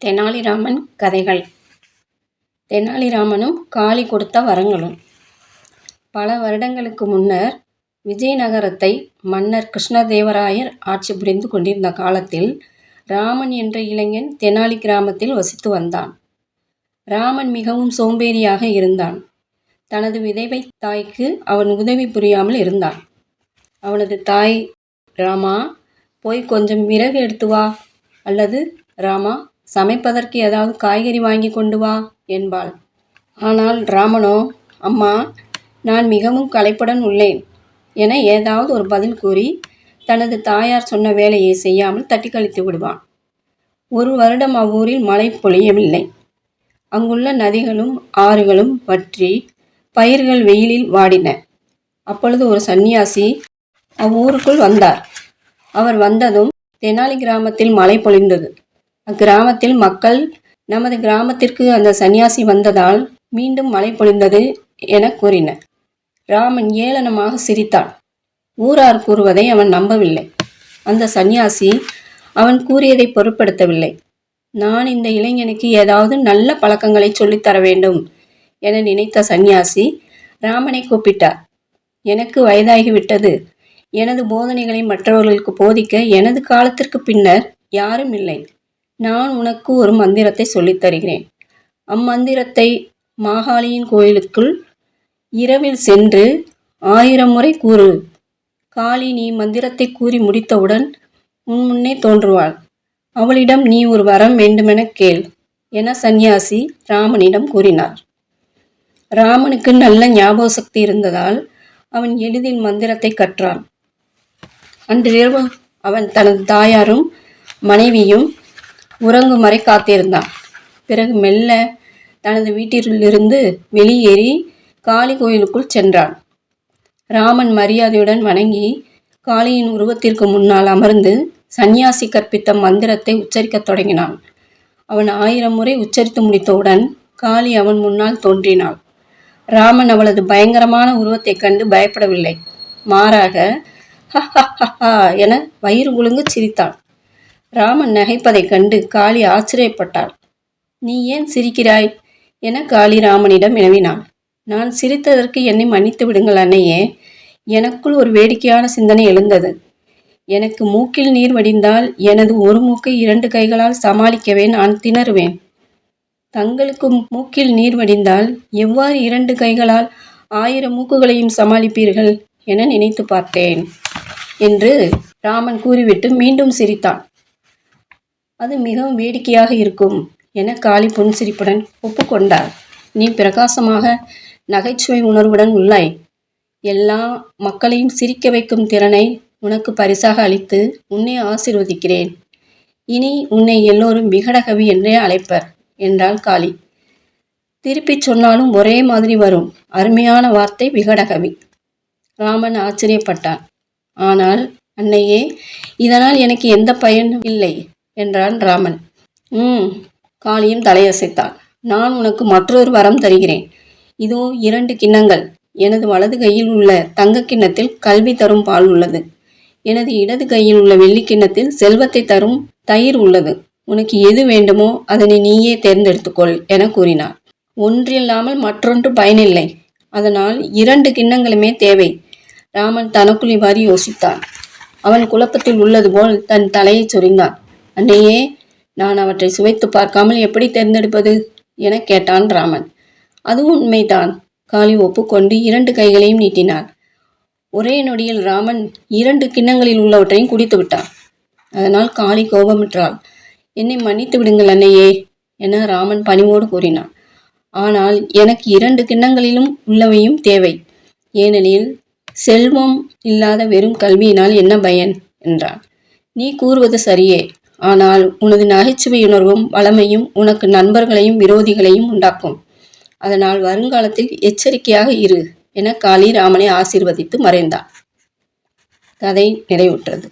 தெனாலிராமன் கதைகள். தெனாலிராமனும் காளி கொடுத்த வரங்களும். பல வருடங்களுக்கு முன்னர் விஜயநகரத்தை மன்னர் கிருஷ்ணதேவராயர் ஆட்சி புரிந்து கொண்டிருந்த காலத்தில் ராமன் என்ற இளைஞன் தெனாலி கிராமத்தில் வசித்து வந்தான். ராமன் மிகவும் சோம்பேறியாக இருந்தான். தனது விதவை தாய்க்கு அவன் உதவி புரியாமல் இருந்தான். அவனது தாய், ராமா, போய் கொஞ்சம் விறகு எடுத்து வா, அல்லது ராமா, சமைப்பதற்கு ஏதாவது காய்கறி வாங்கி கொண்டு வா என்பாள். ஆனால் ராமனோ, அம்மா, நான் மிகவும் களைப்புடன் உள்ளேன் என ஏதாவது ஒரு பதில் கூறி தனது தாயார் சொன்ன வேலையை செய்யாமல் தட்டி கழித்து விடுவான். ஒரு வருடம் அவ்வூரில் மழை பொழியவில்லை. அங்குள்ள நதிகளும் ஆறுகளும் வற்றி பயிர்கள் வெயிலில் வாடின. அப்பொழுது ஒரு சந்நியாசி அவ்வூருக்குள் வந்தார். அவர் வந்ததும் தெனாலி கிராமத்தில் மழை பொழிந்தது. அக்கிராமத்தில் மக்கள், நமது கிராமத்திற்கு அந்த சந்நியாசி வந்ததால் மீண்டும் மழை பொழிந்தது என கூறினர். ராமன் ஏளனமாக சிரித்தான். ஊரார் கூறுவதை அவன் நம்பவில்லை. அந்த சந்நியாசி அவன் கூறியதை பொருட்படுத்தவில்லை. நான் இந்த இளைஞனுக்கு ஏதாவது நல்ல பழக்கங்களை சொல்லித்தர வேண்டும் என நினைத்த சந்நியாசி ராமனை கூப்பிட்டார். எனக்கு வயதாகிவிட்டது. எனது போதனைகளை மற்றவர்களுக்கு போதிக்க எனது காலத்திற்கு பின்னர் யாரும் இல்லை. நான் உனக்கு ஒரு மந்திரத்தை சொல்லித் தருகிறேன். அம்மந்திரத்தை மாகாளியின் கோயிலுக்குள் இரவில் சென்று 1000 முறை கூறு. காளி நீ மந்திரத்தை கூறி முடித்தவுடன் உன் முன்னே தோன்றுவாள். அவளிடம் நீ ஒரு வரம் வேண்டுமென கேள் என சந்நியாசி ராமனிடம் கூறினார். ராமனுக்கு நல்ல ஞாபக சக்தி இருந்ததால் அவன் எளிதில் மந்திரத்தை கற்றான். அன்றிரவு அவன் தனது தாயாரும் மனைவியும் உறங்கும் வரை காத்திருந்தான். பிறகு மெல்ல தனது வீட்டிலிருந்து வெளியேறி காளி கோயிலுக்குள் சென்றான். ராமன் மரியாதையுடன் வணங்கி காளியின் உருவத்திற்கு முன்னால் அமர்ந்து சந்நியாசி கற்பித்த மந்திரத்தை உச்சரிக்கத் தொடங்கினான். அவன் 1000 முறை உச்சரித்து முடித்தவுடன் காளி அவன் முன்னால் தோன்றினாள். ராமன் அவளது பயங்கரமான உருவத்தை கண்டு பயப்படவில்லை. மாறாக ஹஹஹா என வயிறு குலுங்க சிரித்தான். ராமன் நகைப்பதைக் கண்டு காளி ஆச்சரியப்பட்டாள். நீ ஏன் சிரிக்கிறாய் என காளி ராமனிடம் வினவினாள். நான் சிரித்ததற்கு என்னை மன்னித்து விடுங்கள் அன்னையே. எனக்குள் ஒரு வேடிக்கையான சிந்தனை எழுந்தது. எனக்கு மூக்கில் நீர் வடிந்தால் எனது ஒரு மூக்கை 2 கைகளால் சமாளிக்கவே நான் திணறுவேன். தங்களுக்கு மூக்கில் நீர் வடிந்தால் எவ்வாறு 2 கைகளால் 1000 மூக்குகளையும் சமாளிப்பீர்கள் என நினைத்து பார்த்தேன் என்று ராமன் கூறிவிட்டு மீண்டும் சிரித்தான். அது மிகவும் வேடிக்கையாக இருக்கும் என காளி புன்சிரிப்புடன் ஒப்புக்கொண்டார். நீ பிரகாசமாக நகைச்சுவை உணர்வுடன் உள்ளாய். எல்லா மக்களையும் சிரிக்க வைக்கும் திறனை உனக்கு பரிசாக அளித்து உன்னை ஆசீர்வதிக்கிறேன். இனி உன்னை எல்லோரும் விகடகவி என்றே அழைப்பர் என்றாள் காளி. திருப்பிச் சொன்னாலும் ஒரே மாதிரி வரும். அருமையான வார்த்தை விகடகவி. ராமன் ஆச்சரியப்பட்டான். ஆனால் அன்னையே, இதனால் எனக்கு எந்த பயனும் இல்லை என்றான் ராமன். காளியும் தலையசைத்தான். நான் உனக்கு மற்றொரு வரம் தருகிறேன். இதோ 2 கிண்ணங்கள். எனது வலது கையில் உள்ள தங்க கிண்ணத்தில் கல்வி தரும் பால் உள்ளது. எனது இடது கையில் உள்ள வெள்ளி கிண்ணத்தில் செல்வத்தை தரும் தயிர் உள்ளது. உனக்கு எது வேண்டுமோ அதனை நீயே தேர்ந்தெடுத்துக்கொள் என கூறினார். ஒன்றில்லாமல் மற்றொன்று பயனில்லை. அதனால் 2 கிண்ணங்களுமே தேவை. ராமன் தனக்குள் இவ்வாறு யோசித்தான். அவன் குழப்பத்தில் உள்ளது போல் தன் தலையை சொரிந்தான். அன்னையே, நான் அவற்றை சுவைத்து பார்க்காமல் எப்படி தேர்ந்தெடுப்பது என கேட்டான் ராமன். அதுவும் உண்மைதான். காளி ஒப்புக்கொண்டு 2 கைகளையும் நீட்டினார். ஒரே நொடியில் ராமன் 2 கிண்ணங்களில் உள்ளவற்றையும் குடித்து விட்டான். அதனால் காளி கோபமுற்றாள். என்னை மன்னித்து விடுங்கள் அன்னையே என ராமன் பணிவோடு கூறினான். ஆனால் எனக்கு 2 கிண்ணங்களிலும் உள்ளவையும் தேவை. ஏனெனில் செல்வம் இல்லாத வெறும் கல்வியினால் என்ன பயன் என்றான். நீ கூறுவது சரியே. ஆனால் உனது நகைச்சுவையுணர்வும் வளமையும் உனக்கு நண்பர்களையும் விரோதிகளையும் உண்டாக்கும். அதனால் வருங்காலத்தில் எச்சரிக்கையாக இரு என காளி ராமனை ஆசீர்வதித்து மறைந்தான். கதை நிறைவுற்றது.